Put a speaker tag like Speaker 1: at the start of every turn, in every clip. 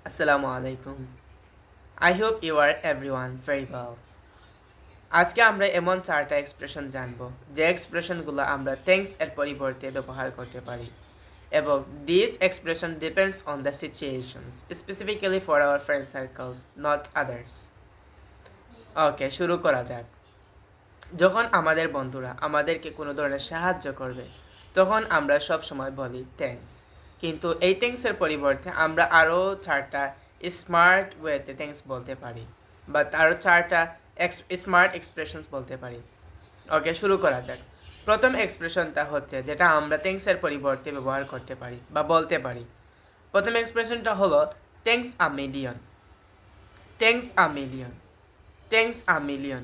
Speaker 1: Assalamu alaikum. I hope you are everyone very well. আজকে আমরা এমন চারটা এক্সপ্রেশন জানব যে এক্সপ্রেশনগুলো আমরা থ্যাঙ্কস এর পরিবর্তে ব্যবহার করতে পারি এবং this expression depends on the situations specifically for our friend circles not others. Okay, শুরু করা যাক। যখন আমাদের বন্ধুরা আমাদেরকে কোনো ধরনের সাহায্য করবে তখন আমরা সব সময় বলি থ্যাঙ্কস, কিন্তু এই থ্যাঙ্কসের পরিবর্তে আমরা আরও চারটা স্মার্ট ওয়েতে থ্যাঙ্কস বলতে পারি বা আরও চারটা স্মার্ট এক্সপ্রেশনস বলতে পারি। ওকে, শুরু করা যাক। প্রথম এক্সপ্রেশনটা হচ্ছে যেটা আমরা থ্যাঙ্কসের পরিবর্তে ব্যবহার করতে পারি বা বলতে পারি। প্রথম এক্সপ্রেশনটা হলো thanks a million. Thanks a million. Thanks a million.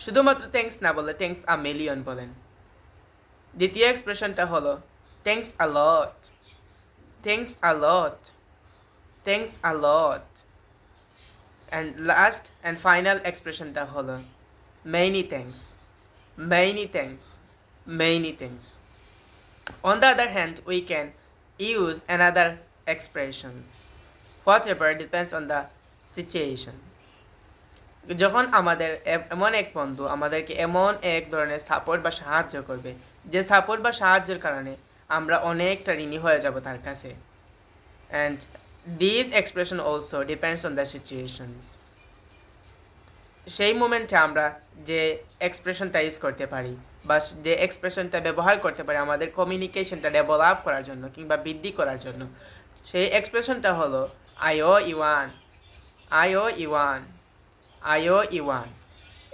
Speaker 1: শুধুমাত্র থ্যাঙ্কস না বলে থ্যাঙ্কস আ মিলিয়ন বলেন। দ্বিতীয় এক্সপ্রেশনটা হলো thanks a lot. Thanks a lot. Thanks a lot. And last and final এক্সপ্রেশনটা হলো many thanks. Many thanks. Many thanks. On the other hand, we can use another expressions. Whatever depends on the situation. যখন আমাদের এমন এক বন্ধু আমাদেরকে এমন এক ধরনের সাপোর্ট বা সাহায্য করবে যে সাপোর্ট বা সাহায্যের কারণে আমরা অনেকটা ঋণী হয়ে যাব তার কাছে, and this expression also depends on the situations. সেই মোমেন্টে আমরা যে এক্সপ্রেশনটা ইউজ করতে পারি বা যে এক্সপ্রেশনটা ব্যবহার করতে পারি আমাদের কমিউনিকেশনটা ডেভেলপ করার জন্য কিংবা বৃদ্ধি করার জন্য, সেই এক্সপ্রেশনটা হলো আইও ইওয়ান। আইও ইওয়ান। আইও ইওয়ান।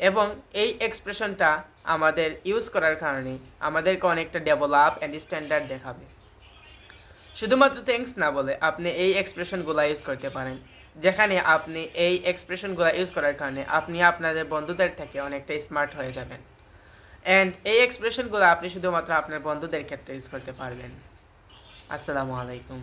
Speaker 1: এবং এই এক্সপ্রেশনটা আমাদের ইউজ করার কারণে আমাদেরকে অনেকটা ডেভেলপ অ্যান্ড স্ট্যান্ডার্ড দেখাবে। শুধুমাত্র থ্যাঙ্কস না বলে আপনি এই এক্সপ্রেশনগুলো ইউজ করতে পারেন, যেখানে আপনি এই এক্সপ্রেশনগুলো ইউজ করার কারণে আপনি আপনাদের বন্ধুদের থেকে অনেকটা স্মার্ট হয়ে যাবেন, অ্যান্ড এই এক্সপ্রেশনগুলো আপনি শুধুমাত্র আপনার বন্ধুদের ক্ষেত্রে ইউজ করতে পারবেন। আসসালামু আলাইকুম।